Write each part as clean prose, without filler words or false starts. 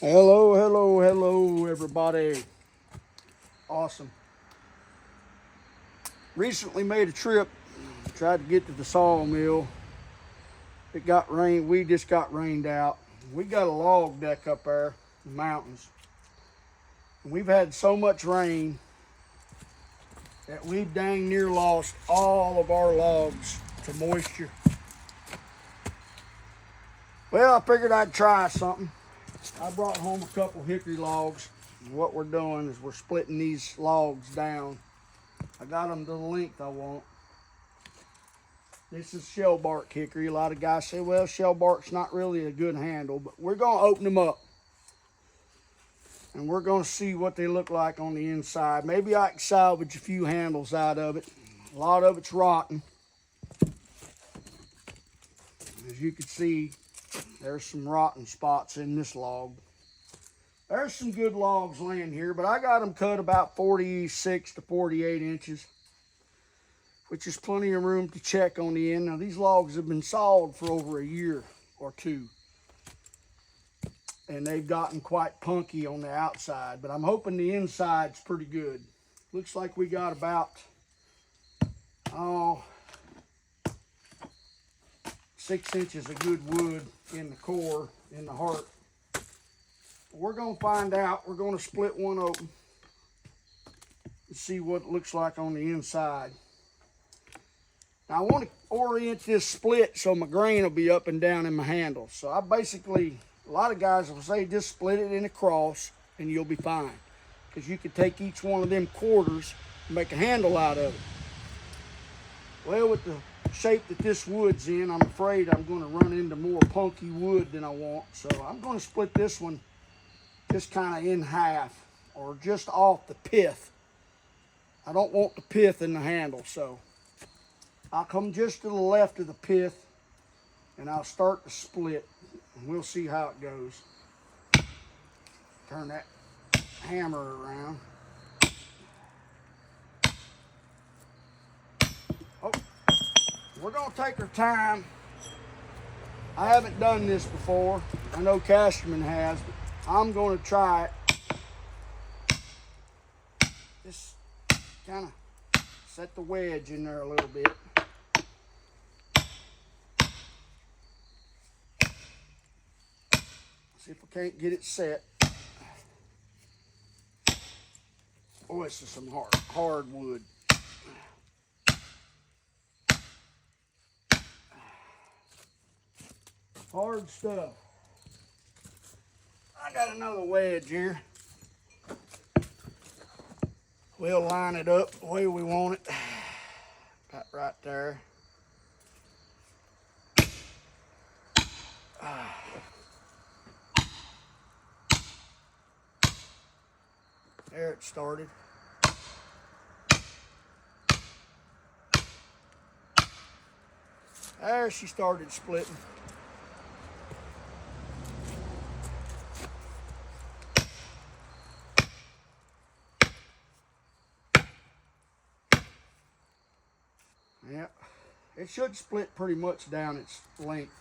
Hello, hello, hello, everybody. Awesome. Recently made a trip, tried to get to the sawmill. It got rained, we just got rained out. We got a log deck up there in the mountains. And we've had so much rain that we've dang near lost all of our logs to moisture. Well, I figured I'd try something. I brought home a couple hickory logs. What we're doing is we're splitting these logs down. I got them to the length I want. This is shell bark hickory. A lot of guys say, well, shell bark's not really a good handle, but we're going to open them up. And we're going to see what they look like on the inside. Maybe I can salvage a few handles out of it. A lot of it's rotten. As you can see, there's some rotten spots in this log. There's some good logs laying here, but I got them cut about 46 to 48 inches, which is plenty of room to check on the end. Now, these logs have been sawed for over a year or two, and they've gotten quite punky on the outside, but I'm hoping the inside's pretty good. Looks like we got about, 6 inches of good wood in the core, in the heart. We're going to find out. We're going to split one open and see what it looks like on the inside. Now, I want to orient this split so my grain will be up and down in my handle. So I basically, a lot of guys will say just split it in a cross and you'll be fine. Because you could take each one of them quarters and make a handle out of it. Well, with the shape that this wood's in, I'm afraid I'm going to run into more punky wood than I want. So I'm going to split this one just kind of in half, or just off the pith. I don't want the pith in the handle, so I'll come just to the left of the pith and I'll start the split and we'll see how it goes. Turn that hammer around. Oh, we're gonna take our time. I haven't done this before. I know Cashman has, but I'm going to try it. Just kind of set the wedge in there a little bit. See if I can't get it set. Oh, this is some hard wood. Hard stuff. I got another wedge here. We'll line it up the way we want it. About right there. There it started. There she started splitting. Yeah, it should split pretty much down its length.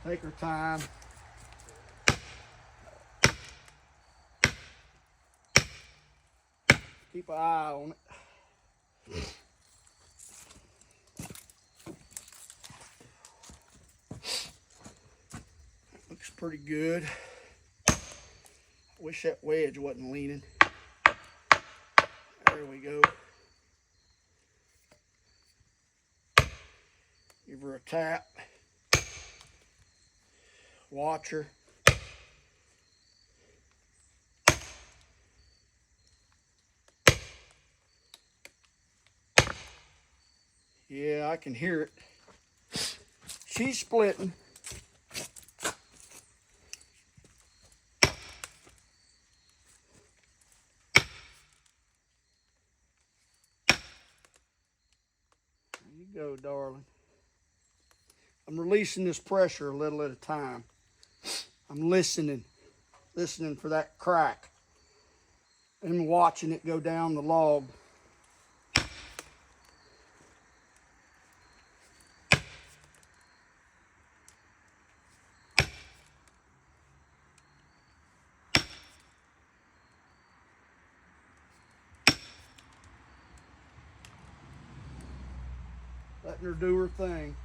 Take her time. Keep an eye on it. Looks pretty good. Wish that wedge wasn't leaning. There we go. Give her a tap. Watch her. Yeah, I can hear it. She's splitting. There you go, darling. I'm releasing this pressure a little at a time. I'm listening for that crack. and watching it go down the log. Letting her do her thing.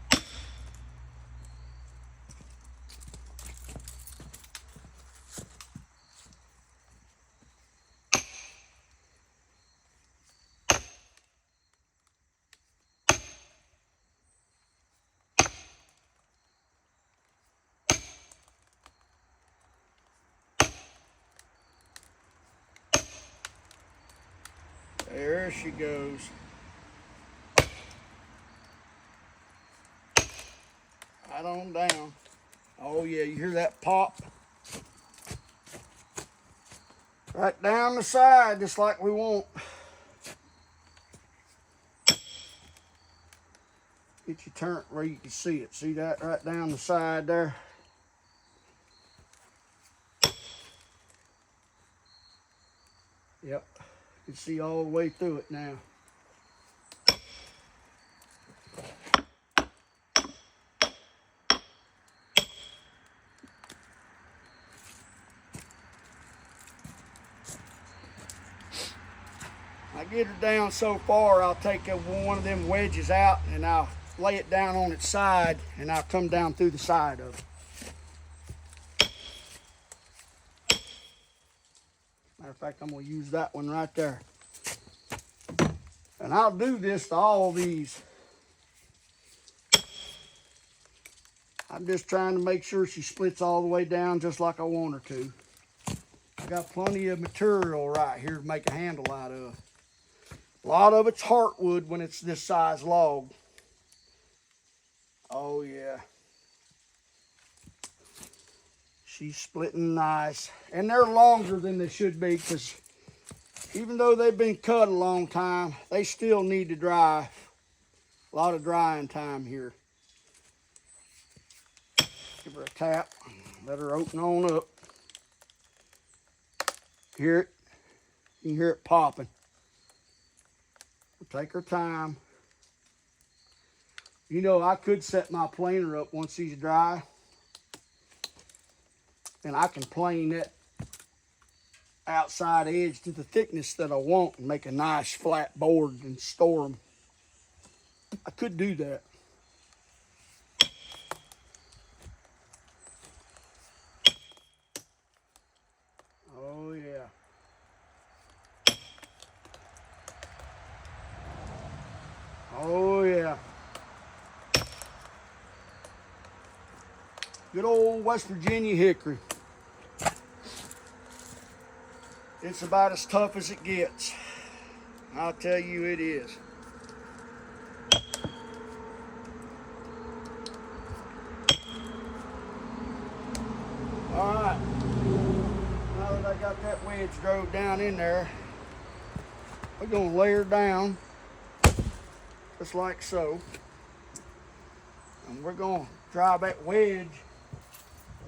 There she goes. Right on down. Oh yeah, you hear that pop? Right down the side, just like we want. Get you turned where you can see it. See that right down the side there? Yep, you can see all the way through it now. I get her down so far, I'll take one of them wedges out and I'll lay it down on its side and I'll come down through the side of it. Matter of fact, I'm going to use that one right there. And I'll do this to all these. I'm just trying to make sure she splits all the way down just like I want her to. I got plenty of material right here to make a handle out of. A lot of it's heartwood when it's this size log. Oh yeah. She's splitting nice. And they're longer than they should be because even though they've been cut a long time, they still need to dry. A lot of drying time here. Give her a tap. Let her open on up. Hear it? You can hear it popping. We'll take our time. You know, I could set my planer up once these dry. And I can plane that outside edge to the thickness that I want and make a nice flat board and store them. I could do that. Oh yeah. Oh yeah. Good old West Virginia hickory. It's about as tough as it gets. I'll tell you it is. All right. Now that I got that wedge drove down in there, we're gonna lay her down just like so. And we're gonna drive that wedge.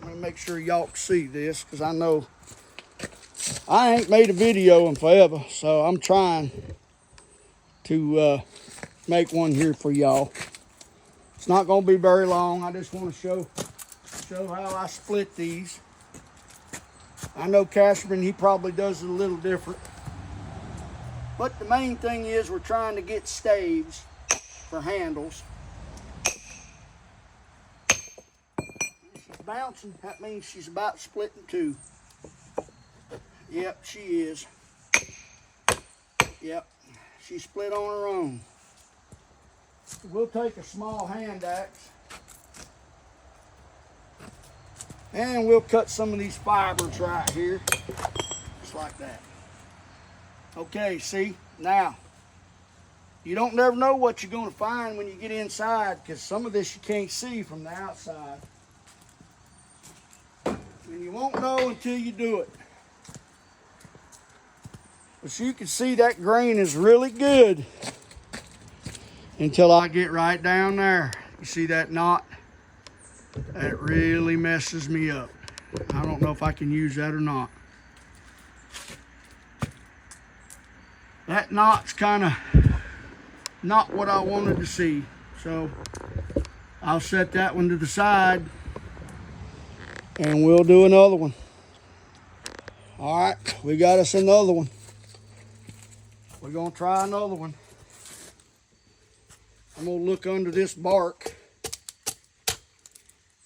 Let me make sure y'all can see this because I know I ain't made a video in forever, so I'm trying to make one here for y'all. It's not gonna be very long. I just want to show how I split these. I know Cashman, he probably does it a little different. But the main thing is we're trying to get staves for handles. She's bouncing, that means she's about split in two. Yep, she is. Yep, she split on her own. We'll take a small hand axe and we'll cut some of these fibers right here, just like that. Okay, see, now, you don't never know what you're gonna find when you get inside because some of this you can't see from the outside. And you won't know until you do it. But you can see that grain is really good until I get right down there. You see that knot? That really messes me up. I don't know if I can use that or not. that knot's kind of not what I wanted to see. So I'll set that one to the side and we'll do another one. All right, we got us another one. We're gonna try another one. I'm gonna look under this bark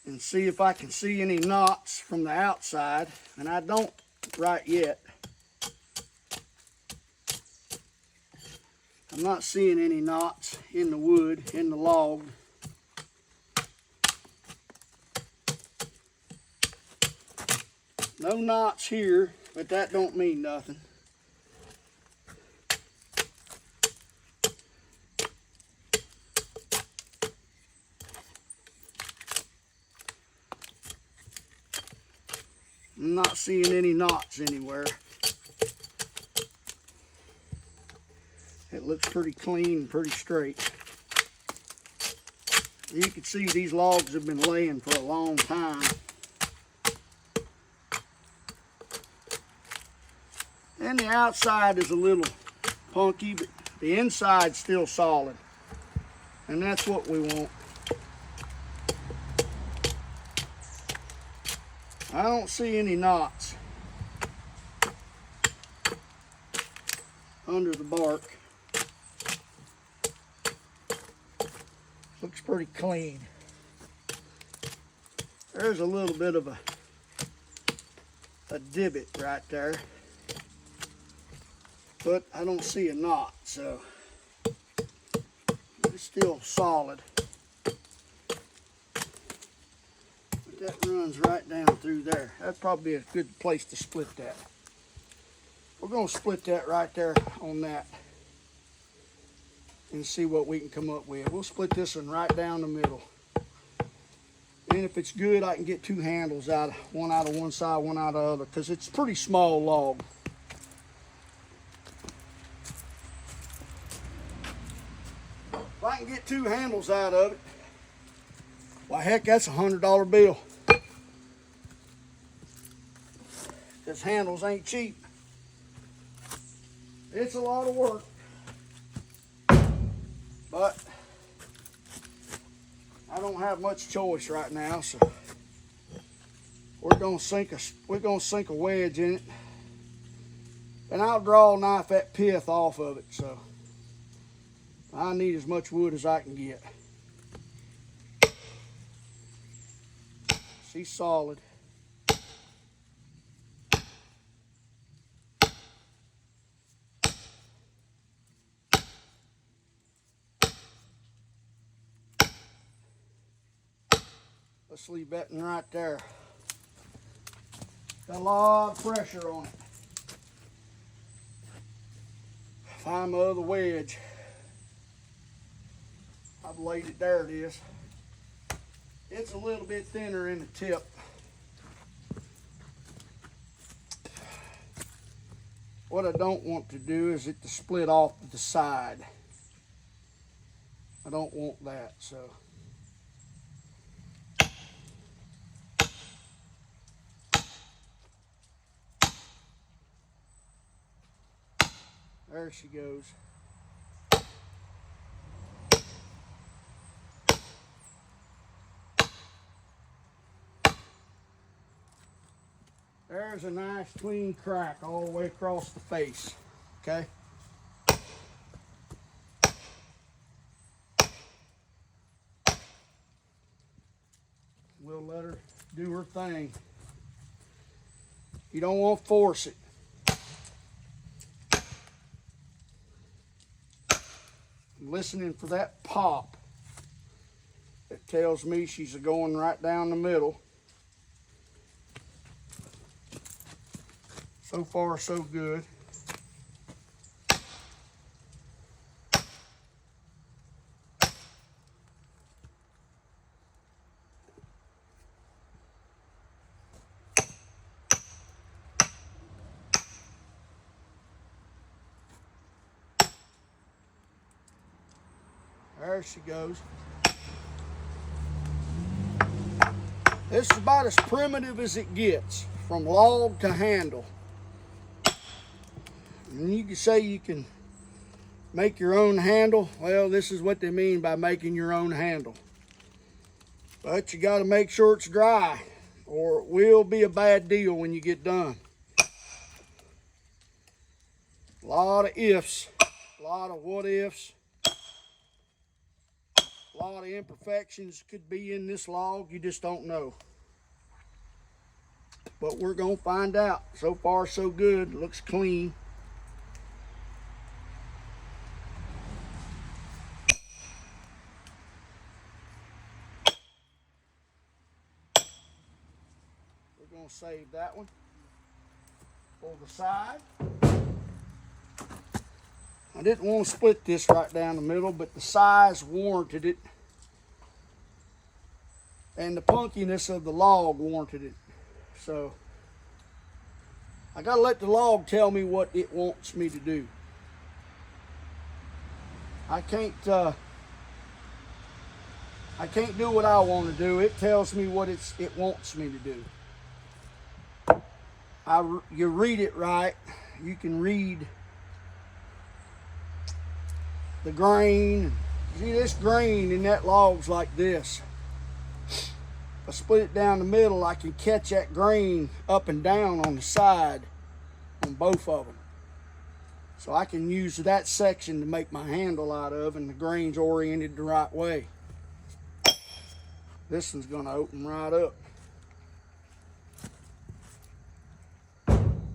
and see if I can see any knots from the outside, and I don't right yet. I'm not seeing any knots in the wood, in the log. No knots here, but that don't mean nothing. I'm not seeing any knots anywhere. It looks pretty clean and pretty straight. You can see these logs have been laying for a long time. And the outside is a little punky, but the inside's still solid. And that's what we want. I don't see any knots under the bark. Looks pretty clean. There's a little bit of a divot right there, but I don't see a knot, so it's still solid. That runs right down through there. That'd probably be a good place to split that. We're going to split that right there on that and see what we can come up with. We'll split this one right down the middle. And if it's good, I can get two handles out, one out of one side, one out of the other, because it's a pretty small log. If I can get two handles out of it, why heck, that's a $100 bill. Because handles ain't cheap. It's a lot of work. But I don't have much choice right now, so we're gonna sink a wedge in it. And I'll draw a knife that pith off of it, so I need as much wood as I can get. She's solid. Let's leave that one right there. Got a lot of pressure on it. Find my other wedge. I've laid it, there it is. It's a little bit thinner in the tip. What I don't want to do is it to split off to the side. I don't want that, so. There she goes. There's a nice clean crack all the way across the face, okay? We'll let her do her thing. You don't want to force it. I'm listening for that pop. It tells me she's going right down the middle. So far, so good. There she goes. This is about as primitive as it gets, from log to handle. And you can say you can Make your own handle. Well, this is what they mean by making your own handle. But you got to make sure it's dry, or it will be a bad deal when you get done. A lot of ifs, a lot of what ifs, a lot of imperfections could be in this log. You just don't know. But we're going to find out. So far, so good. Looks clean. We're going to save that one for the side. I didn't want to split this right down the middle, but the size warranted it. And the punkiness of the log warranted it. So I got to let the log tell me what it wants me to do. I can't do what I want to do. It tells me what it wants me to do. You read it right. You can read the grain. See, this grain in that log's like this. If I split it down the middle, I can catch that grain up and down on the side on both of them. So I can use that section to make my handle out of, and the grain's oriented the right way. This one's going to open right up.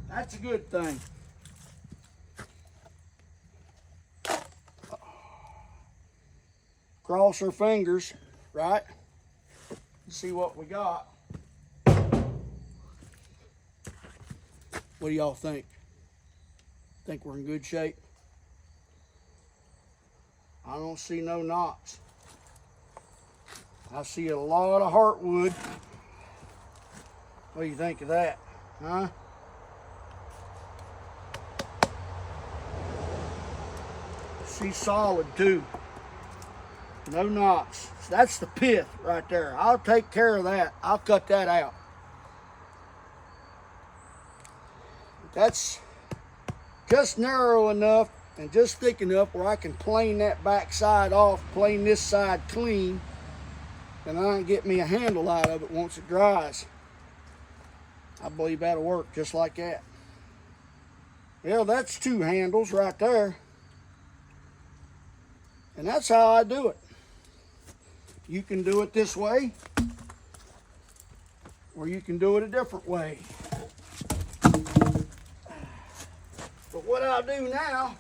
That's a good thing. Cross our fingers, right? See what we got. What do y'all think? Think we're in good shape? I don't see no knots. I see a lot of heartwood. What do you think of that? Huh? See solid too. No knots. So that's the pith right there. I'll take care of that. I'll cut that out. That's just narrow enough and just thick enough where I can plane that back side off, plane this side clean, and I can get me a handle out of it once it dries. I believe that'll work just like that. Yeah, that's 2 handles right there. And that's how I do it. You can do it this way, or you can do it a different way. But what I'll do now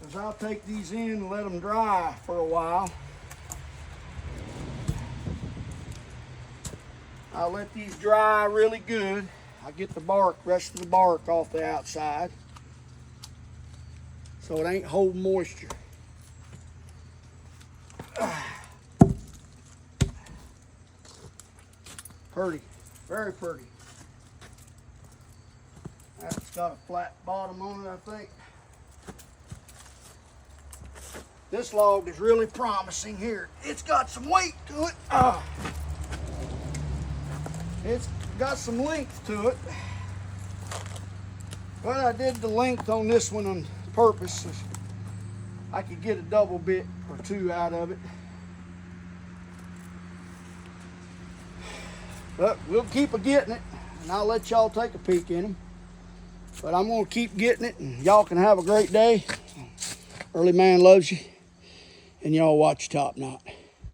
is I'll take these in and let them dry for a while. I'll let these dry really good. I'll get the rest of the bark off the outside so it ain't holding moisture. Pretty, very pretty. That's got a flat bottom on it, I think. This log is really promising here. It's got some weight to it. It's got some length to it. But I did the length on this one on purpose so I could get a double bit or 2 out of it. But we'll keep getting it, and I'll let y'all take a peek in them. But I'm going to keep getting it, and y'all can have a great day. Early Man loves you, and y'all watch Top Knot.